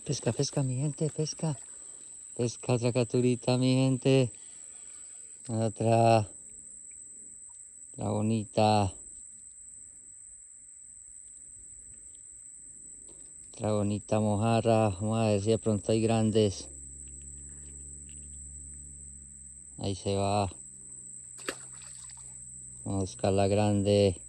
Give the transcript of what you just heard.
Pesca, pesca, mi gente, pesca. Pesca otra capturita, mi gente. Otra bonita. Otra bonita mojarra. Vamos a ver si de pronto hay grandes. Ahí se va. Vamos a buscar la grande.